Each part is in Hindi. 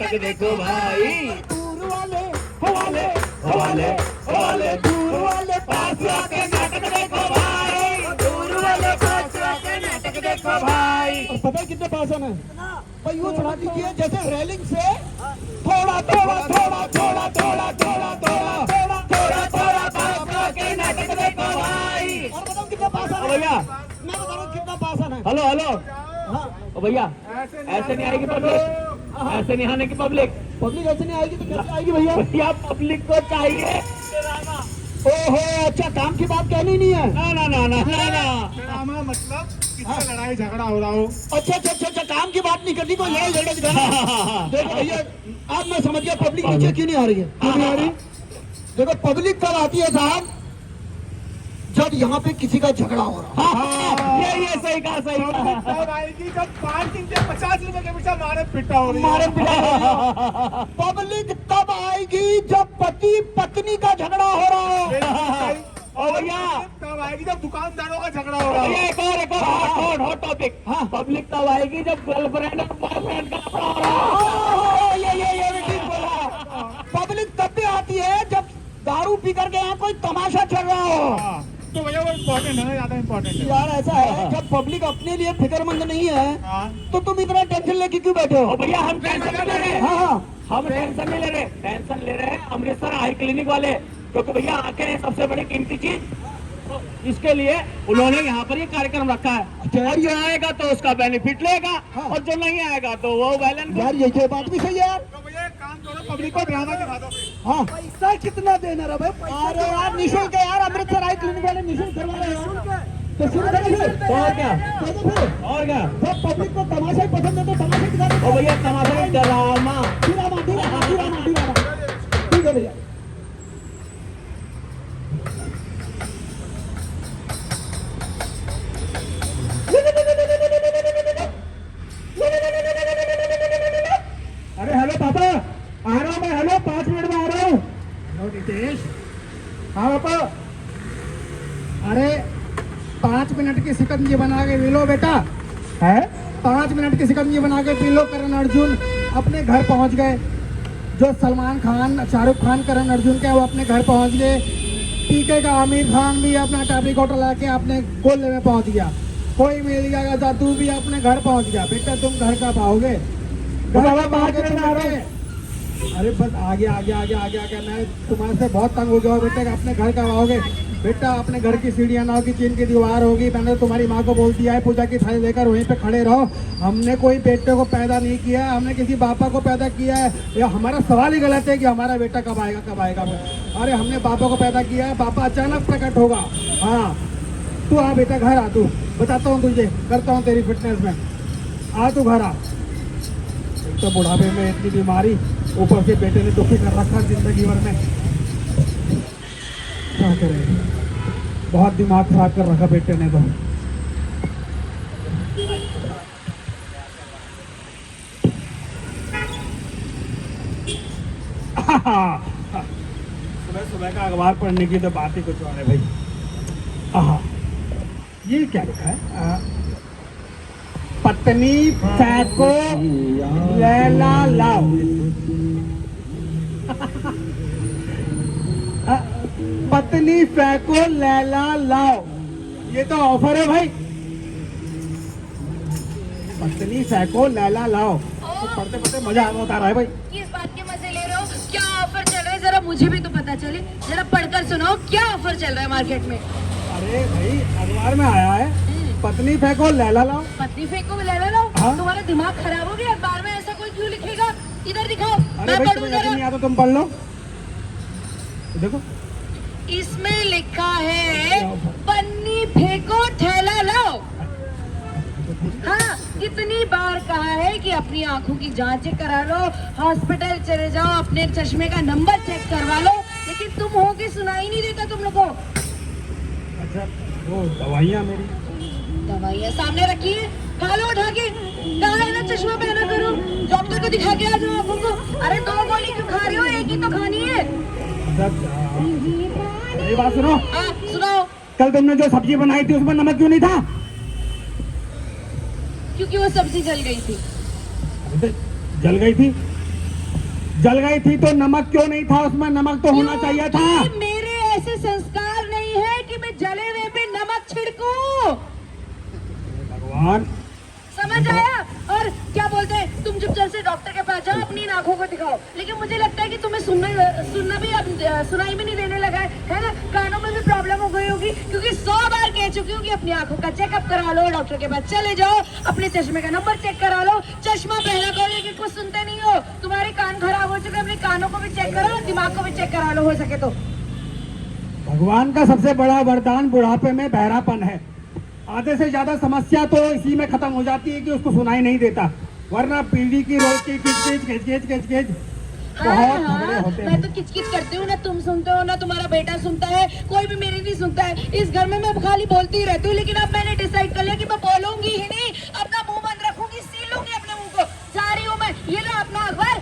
नाटक देखो भाई। दूर वाले हवाले हवाले हवाले, दूर वाले पास आके नाटक देखो भाई, दूर वाले पास आके नाटक देखो भाई। और पता है कितने पास है भाई? वो चढ़ा दीजिए जैसे रेलिंग से थोड़ा थोड़ा थोड़ा थोड़ा थोड़ा थोड़ा थोड़ा थोड़ा थोड़ा थोड़ा पास आके नाटक देखो भाई। और बताओ कितना पास है भैया, मैं बता रहा हूँ कितना पास है। हेलो हेलो, हाँ ओ भैया ऐसे नहीं आएगी पब्लिक, ऐसे नहीं आने की पब्लिक। पब्लिक ऐसे नहीं आएगी तो कैसे आएगी भैया? भैया पब्लिक को चाहिए ड्रामा। ओहो अच्छा, काम की बात कहनी नहीं है। ना ना ना ना ना ना, ड्रामा मतलब किसका लड़ाई झगड़ा हो रहा हो। अच्छा अच्छा अच्छा अच्छा, काम की बात नहीं करनी, कोई लड़ाई झगड़ा दिखाना। देखो भैया, अब मैं समझ गया पब्लिक नीचे क्यों नहीं आ रही है। क्यों नहीं आ रही? देखो पब्लिक कब आती है साहब? जब यहाँ पे किसी का झगड़ा हो रहा है। ये सही कहा, सही कहा। तब आएगी जब पार्किंग के 50 रुपए के पीछे मारे पिटा हो रही है। मारे पिटा हो रही है। पब्लिक तब आएगी जब पति पत्नी का झगड़ा हो रहा है। ओ भैया, तब आएगी जब दुकानदारों का झगड़ा हो रहा हो। भैया एक और हॉट टॉपिक। हाँ, पब्लिक तब आएगी जब गर्लफ्रेंड और बॉयफ्रेंड का झगड़ा हो रहा है। ये भी ठीक बोला। पब्लिक तब भी आती है जब दारू पी करके यहाँ कोई तमाशा चल रहा हो। तो भैया वो इम्पोर्टेंट है ना, ज्यादा इम्पोर्टेंट है। यार ऐसा है, जब पब्लिक अपने लिए फिक्रमंद नहीं है हाँ। तो तुम इतना टेंशन लेके क्यों बैठे हो? भैया हम टेंशन नहीं ले रहे, हाँ हाँ, हम टेंशन नहीं ले रहे, टेंशन ले रहे हैं अमृतसर आई क्लिनिक वाले, क्योंकि भैया आंखें हैं सबसे बड़ी कीमती चीज। तो इसके लिए उन्होंने यहाँ पर ये कार्यक्रम रखा है, और जो आएगा तो उसका बेनिफिट लेगा, हाँ। और जो नहीं आएगा तो वो बैलेंस। यार ये बात भी सही है यार। तो भैया एक काम करो, पब्लिक को ड्रामा दिखा दो। हाँ, पैसा कितना देना है भाई? अरे यार निःशुल्क है यार, अमृतसर आई क्लिनिक वाले निःशुल्क करवा रहे हैं। तो शुरू करें फिर। तो और क्या, तो फिर और क्या। जब पब्लिक को तमाशा ही पसंद है तो तमाशा दिखा दो। ओ भैया तमाशा ड्रामा। ठीक है भैया। अरे हेलो पापा, आ रहा हूँ मैं। हेलो 5 मिनट में आ रहा हूँ। हेलो नितेश। हाँ पापा। अरे 5 मिनट की शिकंजी बना के पी लो बेटा। है 5 मिनट की शिकंजी बना के पी लो। करण अर्जुन अपने घर पहुंच गए। जो सलमान खान, शाहरुख खान, करण अर्जुन के वो अपने घर पहुंच गए। पीके का आमिर खान भी अपना टैबलिक होटल आके अपने गोले में पहुंच गया। कोई मिल गया था, तू भी अपने घर पहुंच गया। बेटा तुम घर का पाओगे? अरे बस आगे आगे आगे आगे आगे, मैं तुम्हारे से बहुत तंग हो गया हूँ बेटा। अपने घर का आओगे बेटा? अपने घर की सीढ़ियाँ ना होगी, चीन की दीवार होगी। मैंने तुम्हारी माँ को बोल दिया है पूजा की थाली लेकर वहीं पे खड़े रहो। हमने कोई बेटे को पैदा नहीं किया है, हमने किसी बापा को पैदा किया है। या हमारा सवाल ही गलत है कि हमारा बेटा कब आएगा कब आएगा। अरे हमने पापा को पैदा किया है, पापा अचानक प्रकट होगा। हाँ तू आ बेटा, घर आ। तू बताता हूँ तुझे, करता हूँ तेरी फिटनेस में। आ तू घर आ। तो बुढ़ापे में इतनी बीमारी, ऊपर से बेटे ने दुखी कर रखा जिंदगी भर में। क्या करें, बहुत दिमाग खराब कर रखा बेटे ने तो। सुबह सुबह का अखबार पढ़ने की तो बात ही कुछ और है भाई। आहा, ये क्या लिखा है? पत्नी फेंको लैला लाओ। पत्नी फेंको लैला लाओ, ये तो ऑफर है भाई। पत्नी फेंको लैला लाओ, तो पढ़ते पढ़ते मजा आ रहा है भाई। किस बात के मजे ले रहे हो? क्या ऑफर चल रहा है? जरा मुझे भी तो पता चले, जरा पढ़कर सुनाओ क्या ऑफर चल रहा है मार्केट में। अरे भाई अखबार में आया है, पत्नी फेंको लैला लाओ। पत्नी फेंको ले लो। हाँ? तुम्हारा दिमाग खराब हो गया? अखबार में ऐसा कोई क्यों लिखेगा? इधर दिखाओ, अरे मैं भाई पढ़ूं तुम्हें जरा। नहीं आता, तुम पढ़ लो। देखो इसमें लिखा है पन्नी फेंको थैला लाओ। हाँ, कितनी बार कहा है कि अपनी आंखों की जांच करा लो, हॉस्पिटल चले जाओ, अपने चश्मे का नंबर चेक करवा लो, लेकिन तुम हो के सुनाई नहीं देता तुम लोगों को। अच्छा वो दवाइयाँ मेरी, दवाइयाँ सामने रखी है, खा लो उठा के। कहा है ना चश्मा पहना करो, डॉक्टर को दिखा के आ जाओ आंखों को। अरे 2 गोली क्यों खा रहे हो? एक ही तो खानी है। ये बात सुनो, हाँ सुनाओ। कल तुमने जो सब्जी बनाई थी उसमें नमक क्यों नहीं था? क्योंकि वो सब्जी जल गई थी। अरे तो जल गई थी जल गई थी तो नमक क्यों नहीं था उसमें? नमक तो होना चाहिए था। क्योंकि मेरे ऐसे संस्कार नहीं है कि मैं जले हुए पे नमक छिड़कूं। भगवान, समझ आया? और क्या बोलते हैं, तुम चुपचाप से डॉक्टर के पास जाओ, अपनी आंखों को दिखाओ। लेकिन मुझे लगता है कि तुम्हें सुनना भी अब सुनाई भी नहीं देने लगा है ना? कानों में भी प्रॉब्लम हो गई होगी, क्योंकि 100 बार कह चुकी हूँ कि अपनी आंखों का चेकअप करा लो, डॉक्टर के पास चले जाओ, अपने चश्मे का नंबर चेक करा लो। चश्मा पहना करो लेकिन कुछ सुनते नहीं हो, तुम्हारे कान खराब हो चुके, अपने कानों को भी चेक करो, दिमाग को भी चेक करा लो हो सके तो। भगवान का सबसे बड़ा वरदान बुढ़ापे में बहरापन है। आधे से ज्यादा समस्या तो इसी में खत्म हो जाती है कि उसको सुनाई नहीं देता, वरना पीढ़ी की रोज की किच बहुत झगड़े होते मैं हैं। तो किचकिच करती हूँ ना, तुम सुनते हो ना, तुम्हारा बेटा सुनता है, कोई भी मेरी नहीं सुनता है। इस घर में मैं खाली बोलती ही रहती हूँ, लेकिन अब मैंने डिसाइड कर लिया कि मैं बोलूंगी ही नहीं, अपना मुंह बंद रखूंगी, सील लूंगी अपने मुंह को। जा रही हूँ मैं, ये लो अपना अखबार,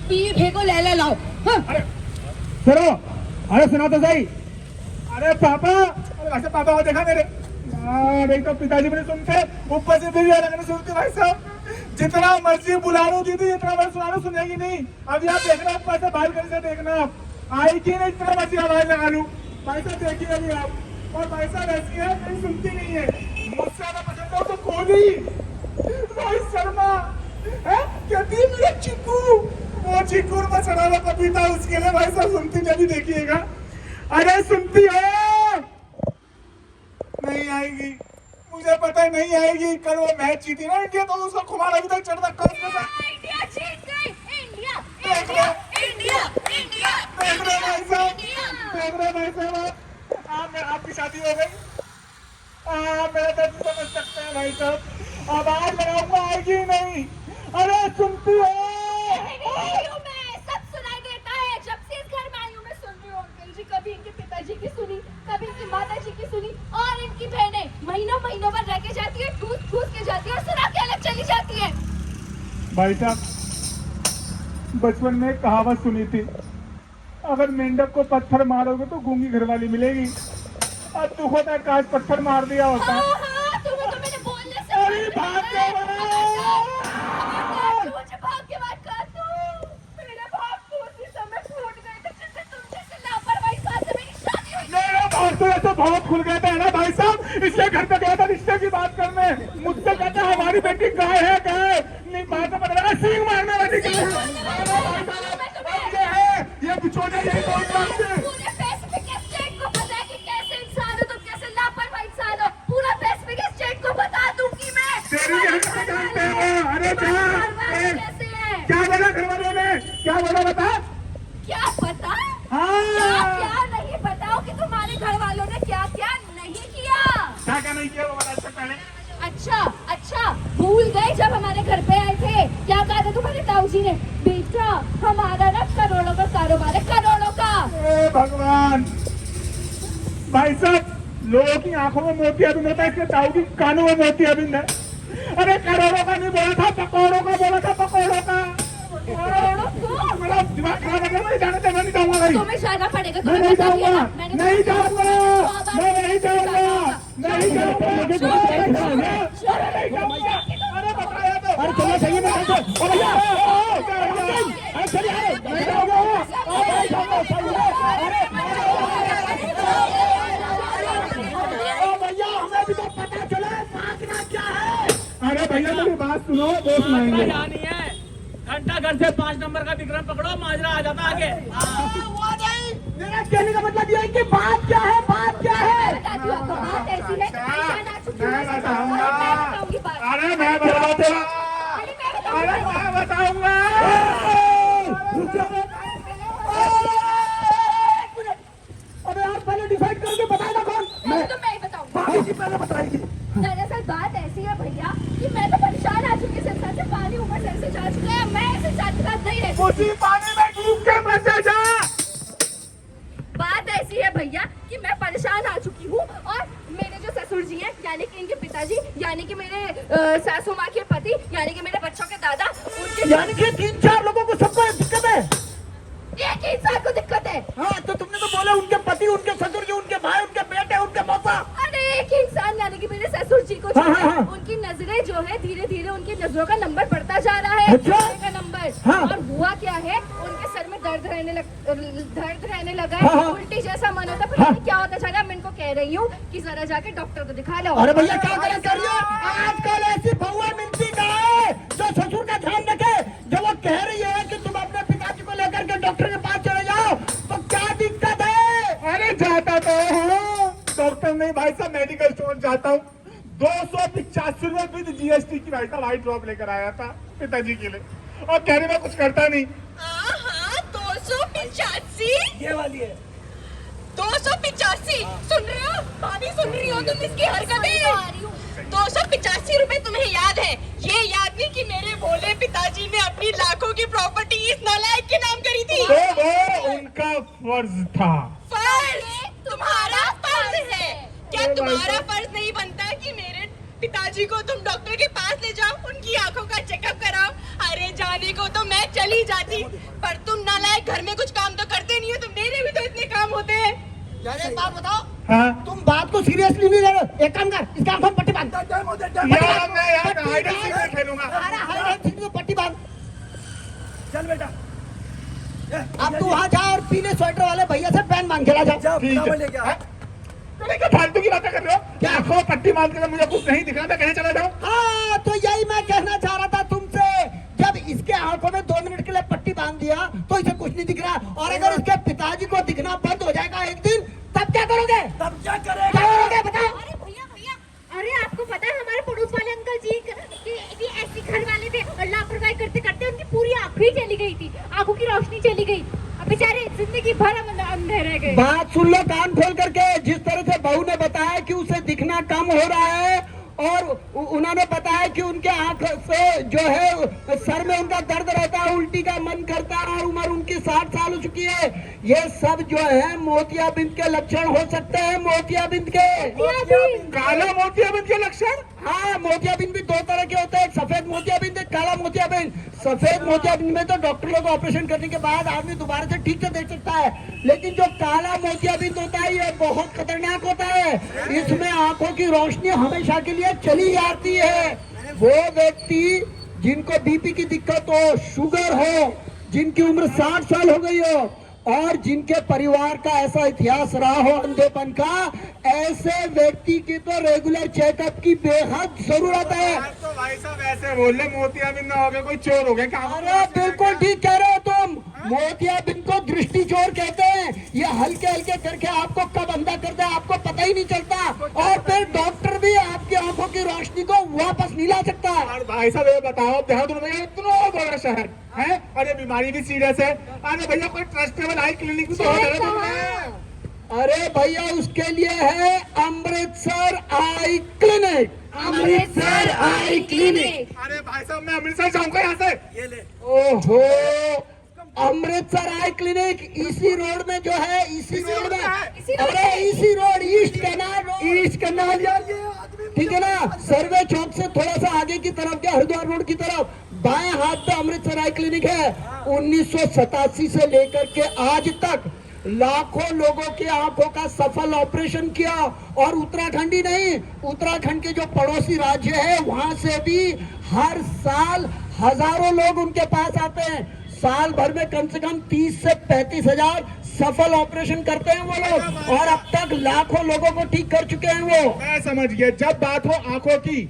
पी फेंको, ले लाओ। हाँ। सुनो, अरे सुना तो सही। अरे पापा, अरे पापा को देखा मेरे? एक तो पिताजी भी नहीं सुनते, ऊपर से बीवी अलग नहीं सुनती। भाई साहब, जितना मर्जी बुला लो दीदी, जितना मर्जी सुना लो, सुनेगी नहीं। अभी आप देखना, ऊपर से बालकनी से देखना, आएगी नहीं, जितना मर्जी आवाज लगा लूं। भाई साहब देखिए अभी आप, और भाई साहब ऐसी है, कहीं सुनती नहीं है। मुझसे ज्यादा पसंद हो तो कोहली, रोहित शर्मा है, कहती है मेरा चिकू, वो चिकू में चढ़ा हुआ पपीता, उसके लिए भाई साहब सुनती नहीं, देखिएगा। अरे सुनती है, नहीं आएगी, मुझे पता है नहीं आएगी। कल वो मैच जीती ना इंडिया, तो उसका खुमार अभी तक चढ़ता कल इंडिया जीत गई, इंडिया, देख इंडिया, रहे इंडिया, इंडिया, देख रहे भाई साहब, देख रहे भाई साहब, आपकी शादी हो गई। मेरा दर्द समझ सकते हैं भाई साहब, अब आज लगाऊंगा, आएगी ही नहीं। अरे सुनती है, सब सुनाई देता है। जब से इस घर में आई हूँ मैं सुन रही हूँ अंकल जी, कभी इनके पिताजी की सुनी, कभी इनकी माता जी की सुनी, और इनकी बहनें महीनों महीनों भर रह के जाती है, ठूस ठूस के जाती है और सुना के अलग चली जाती है। भाई साहब, बचपन में एक कहावत सुनी थी, अगर मेंढक को पत्थर मारोगे तो गूंगी घरवाली मिलेगी। अब दुख होता है, काश पत्थर मार दिया होता। हाँ, तुम्हें तो मैंने बोलने से अरे भाग के मुझे भाग के बात कर तू। मेरा भाग तो उसी समय फूट गए थे जिससे तुम जैसे लापरवाही साथ से मेरी शादी हुई। मेरा भाग तो ऐसे बहुत खुल गया था ना भाई साहब, इसलिए घर पे गया था रिश्ते की बात करने। मुझसे कहता है हमारी बेटी गाय है, गाय नहीं, बात तो पता लगा सींग मारने वाली गाय है। ये बिछोने यही बहुत बात है। पूरे पैसिफिक स्टेट को पता है कि कैसे इंसान हो तुम, कैसे लापरवाही इंसान हो। पूरा पैसिफिक स्टेट को बता दूंगी मैं। तेरी क्या जानते हो? अरे कैसे है? क्या बोला घर वालों ने, क्या बोला बता? क्या पता? हाँ, क्या नहीं बताओ कि तुम्हारे घर वालों ने क्या क्या नहीं किया। क्या नहीं किया वो बता अच्छा पहले। अच्छा भूल गए जब हमारे घर पे आए थे, क्या कहा था तुम्हारे ताऊ जी ने? बेटा हमारा ना करोड़ों का कारोबार है, करोड़ों का। ए भगवान, भाई साहब, लोगों की आंखों में मोतियाबिंद होता है, इसके ताऊ की कानों में मोतियाबिंद है। अरे करोड़ों का नहीं बोला था, पकौड़ों का बोला था, पकौड़ों का। करोड़ों को? मेरा दिमाग खराब है, मैं जाने मैं नहीं जाऊंगा भाई। तुम्हें जाना पड़ेगा, मैं नहीं जाऊंगा, नहीं जाऊंगा, मैं नहीं जाऊंगा, नहीं जाऊंगा, नहीं जाऊंगा। अरे बताया तो, अरे चलो सही में भैया, अरे चलिए, नहीं जाऊंगा, भैया हमें भी तो पता चला मांगना क्या है। अरे भैया मेरी बात सुनो, वो सुनाएंगे। घंटा घर से 5 नंबर का विक्रम पकड़ो, माजरा आ जाता आगे। वो नहीं, मेरा कहने का मतलब ये है कि बात क्या है, बात क्या है? बताती हूँ आपको, बात ऐसी है कि परेशान आ चुकी हूँ। मैं बताऊंगा। मैं बताऊंगी बात। अरे मैं बताऊंगा, अरे मैं बताऊंगी। अरे यार पहले डिसाइड करके बताएगा कौन? मैं तो मैं ही बताऊंगी। पहले बताएगी। दरअसल बात ऐसी है भैया कि मैं तो परेशान आ चुकी हूँ, से पानी ऊपर सर से जा चुका है, मैं ऐसे साथ साथ नहीं रह सकती। उसी पानी में डूब के मर जा। बात ऐसी है भैया कि मैं परेशान आ चुकी हूँ, और मेरे जो ससुर जी हैं, यानी कि इनके पिताजी, यानी कि मेरे सासू माँ के पति, यानी कि मेरे बच्चों के दादा, उनके यानी कि 3-4 लोगों को सबको दिक्कत है। एक ही इंसान को दिक्कत है। हाँ तो तुमने तो बोला उनके पति, उनके ससुर जी, उनके भाई, उनके बेटे, उनके मौसा। अरे एक ही इंसान यानी कि मेरे ससुर जी को जो हाँ, है, हाँ। उनकी नजरें जो है धीरे धीरे उनकी नजरों का नंबर बढ़ता जा रहा है, अच्छा। का नंबर। हाँ। और हुआ क्या है, रहने लगा हाँ, है, हाँ। उल्टी जैसा मन होता है, हाँ। पता नहीं क्या होता चला। मैं इनको कह रही हूँ कि जरा जाके डॉक्टर को दिखा लो। अरे भैया क्या गलत कर रही हो? आजकल ऐसी बहुआ मिलती कहाँ है जो ससुर का ध्यान रखे। जब वो कह रही है कि तुम अपने पिताजी को लेकर के डॉक्टर के पास चले जाओ, तो क्या दिक्कत है? अरे जाता तो हूँ, डॉक्टर नहीं भाई साहब, मेडिकल स्टोर जाता हूँ। 285 रुपए विद जीएसटी की भाई साहब वाइट ड्रॉप लेकर आया था पिताजी के लिए, और कहने में कुछ करता नहीं। 285 ये वाली है। 285 सुन रहे हो भाभी, सुन रही हो तुम इसकी हरकतें? 285 रुपए तुम्हें याद है? ये याद नहीं कि मेरे भोले पिताजी ने अपनी लाखों की प्रॉपर्टी इस नालायक के नाम करी थी? तो वो उनका फर्ज था। फर्ज? तुम्हारा फर्ज है क्या? तुम्हारा फर्ज नहीं बनता कि मेरे पिताजी को तुम डॉक्टर के पास ले जाओ, उनकी आंखों का चेकअप कराओ? अरे जाने को तो मैं चली जाती, पर तुम नालायक घर में कुछ काम तो करते नहीं हो। तुम मेरे भी तो इतने काम होते हैं। यार एक बात बताओ, हाँ तुम बात को सीरियसली नहीं ले रहे। एक काम कर, इसका आंखों में पट्टी बांध। यार मैं यार हाइड एंड सीक में खेलूंगा। अरे हाइड एंड सीक में पट्टी बांध। चल बेटा, अब तू वहाँ जा और पीले स्वेटर वाले भैया से पेन मांग के ला जा। ठीक है। तुम क्या फालतू की बातें कर रहे हो? क्या आंखों में पट्टी बांध के मुझे कुछ नहीं दिख रहा, मैं कहीं चला जाऊँ? हाँ, तो यही मैं कहना चाह रहा था तुमसे। जब इसके आंखों में 2 मिनट के लिए पट्टी बांध दिया तो इसे कुछ नहीं दिख रहा, और अगर इसके पिताजी को दिखना बंद हो जाएगा एक दिन, तब क्या करोगे? तब क्या क्या करेगा? करोगे बताओ? अरे भैया भैया, अरे आपको पता है हमारे पड़ोस वाले अंकल जी कि ऐसे घर वाले थे और लापरवाही करते करते उनकी पूरी आंखें ही चली गई थी, आंखों की रोशनी चली गई। अब बेचारे जिंदगी भर अंधे रह गए। बात सुन लो कान खोल करके। जिस तरह से बहू ने बताया कि उसे दिखना कम हो रहा है, और उन्होंने बताया कि उनके आंख से जो है सर में उनका दर्द रहता है, उल्टी का मन करता है, और उम्र उनकी 60 साल हो चुकी है। ये सब जो है मोतियाबिंद के लक्षण हो सकते हैं। मोतियाबिंद के, काला मोतियाबिंद के लक्षण? हाँ, मोतियाबिंद भी 2 तरह के होते हैं, एक सफेद मोतियाबिंद, एक काला मोतियाबिंद। सफेद मोतियाबिंद में तो डॉक्टर लोग ऑपरेशन करने के बाद आदमी दोबारा से ठीक से देख सकता है, लेकिन जो काला मोतियाबिंद होता है ये बहुत खतरनाक होता है। इसमें आंखों की रोशनी हमेशा के लिए चली जाती है। वो व्यक्ति जिनको बीपी की दिक्कत हो, शुगर हो, जिनकी उम्र 60 साल हो गई हो, और जिनके परिवार का ऐसा इतिहास रहा हो अंधेपन का, ऐसे व्यक्ति की तो रेगुलर चेकअप की बेहद जरूरत है। तो भाई साहब ऐसे बोल रहे मोतियाबिंद ना हो गए, कोई चोर हो गए क्या? अरे बिल्कुल ठीक कह रहे हो तुम। मोतियाबिंद को दृष्टि चोर कहते हैं। ये हल्के हल्के करके आपको कब अंधा करता है आपको पता ही नहीं चलता, और फिर डॉक्टर भी आपकी आंखों की रोशनी को वापस नहीं ला सकता। और भाई साहब ये बताओ, देहात में इतना बड़ा शहर है और ये बीमारी भी सीरियस है, अरे भैया कोई ट्रस्टेबल आई क्लिनिक भी तो हो। अरे भैया उसके लिए है अमृतसर आई क्लिनिक। अमृतसर आई क्लिनिक। अरे भाई साहब मैं अमृतसर जाऊंगा यहाँ से। ये ले। ओहो, अमृतसर आई क्लिनिक इसी रोड में जो है, इसी रोड में, अरे इसी road, east canal, east canal, ठीक है ना, सर्वे चौक से थोड़ा सा आगे की तरफ के हरिद्वार रोड की तरफ बाएं हाथ पे अमृतसर आई क्लिनिक है। 1987 से लेकर के आज तक लाखों लोगों की आंखों का सफल ऑपरेशन किया, और उत्तराखंड ही नहीं, उत्तराखंड के जो पड़ोसी राज्य है वहां से भी हर साल हजारों लोग उनके पास आते हैं। साल भर में कम से कम 30 से 35 हजार सफल ऑपरेशन करते हैं वो लोग, और अब तक लाखों लोगों को ठीक कर चुके हैं वो। मैं समझ गया। जब बात हो आंखों की,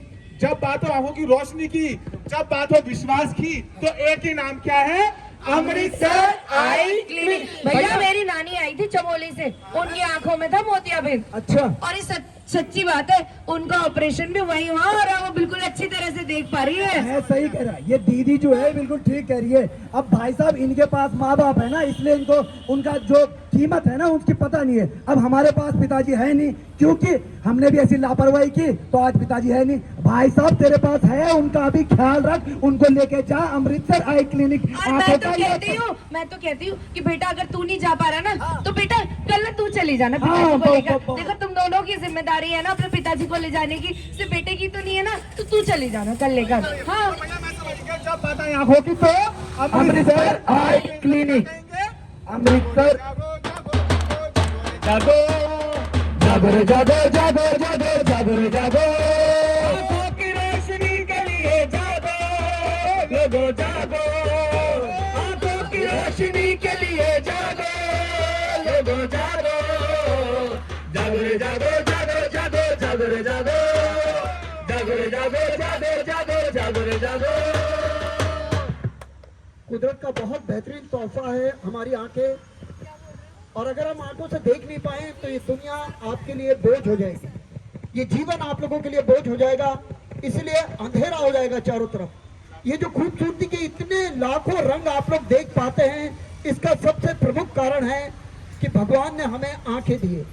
जब बात हो आंखों की रोशनी की, जब बात हो विश्वास की, तो एक ही नाम क्या है? अमृतसर आई क्लिनिक। भैया मेरी नानी आई थी चमोली से, उनकी आंखों में था मोतियाबिंद। अच्छा, और ये सच्ची बात है, उनका ऑपरेशन भी वही हुआ और वो बिल्कुल अच्छी तरह से देख पा रही है। है, सही कह रहा है ये दीदी जो है, बिल्कुल ठीक कह रही है। अब भाई साहब इनके पास माँ बाप है ना, इसलिए इनको उनका जो कीमत है ना उसकी पता नहीं है। अब हमारे पास पिताजी है नहीं, क्योंकि हमने भी ऐसी लापरवाही की, तो आज पिताजी है नहीं। भाई साहब तेरे पास है, उनका अभी ख्याल रख, उनको लेके जा अमृतसर आई क्लिनिक। और मैं तो कहती हूँ कि बेटा अगर तू नहीं जा पा रहा ना, तो बेटा कल तू चली जाना पिताजी को लेकर। देखो तुम दोनों की जिम्मेदारी है ना अपने पिताजी को ले जाने की, सिर्फ बेटे की तो नहीं है ना, तो तू चली जाना कल लेकर। हाँ, जब बात है आंखों की तो अमृतसर आई क्लिनिक, अमृतसर। जागो जागो रे जागो, जागो जागो, जागो रे जागो, आंखों की रोशनी के लिए जागो, जागो जागो, आंखों की रोशनी रोशनी के लिए जागो लोगो जागो, जागो रे जागो जागो जागो जागो रे जागो, जागो रे जागो जागो जागो जागो रे जागो। कुदरत का बहुत बेहतरीन तोहफा है हमारी आंखें, और अगर हम आंखों से देख नहीं पाए तो ये दुनिया आपके लिए बोझ हो जाएगी, ये जीवन आप लोगों के लिए बोझ हो जाएगा, इसलिए अंधेरा हो जाएगा चारों तरफ। ये जो खूबसूरती के इतने लाखों रंग आप लोग देख पाते हैं, इसका सबसे प्रमुख कारण है कि भगवान ने हमें आंखें दी है।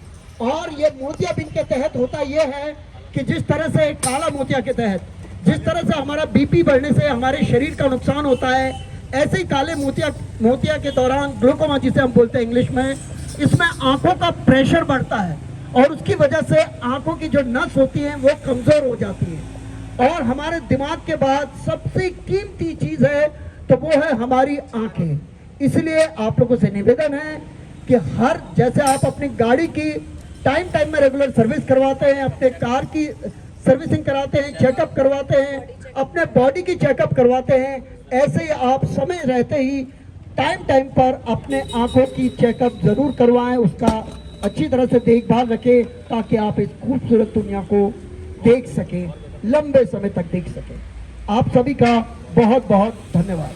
और ये मोतियाबिंद के तहत होता यह है कि जिस तरह से काला मोतिया के तहत जिस तरह से हमारा बीपी बढ़ने से हमारे शरीर का नुकसान होता है, ऐसे ही काले मोतिया के दौरान ग्लूकोमा जिसे हम बोलते हैं इंग्लिश में, इसमें आंखों का प्रेशर बढ़ता है और उसकी वजह से आंखों की जो नस होती है वो कमजोर हो जाती है। और हमारे दिमाग के बाद सबसे कीमती चीज है तो वो है हमारी आंखें। इसलिए आप लोगों से निवेदन है कि हर जैसे आप अपनी गाड़ी की टाइम में रेगुलर सर्विस करवाते हैं, अपने कार की सर्विसिंग कराते हैं, चेकअप करवाते हैं, अपने बॉडी की चेकअप करवाते हैं, ऐसे ही आप समय रहते ही टाइम पर अपने आंखों की चेकअप जरूर करवाएं, उसका अच्छी तरह से देखभाल रखें ताकि आप इस खूबसूरत दुनिया को देख सकें, लंबे समय तक देख सकें। आप सभी का बहुत बहुत धन्यवाद।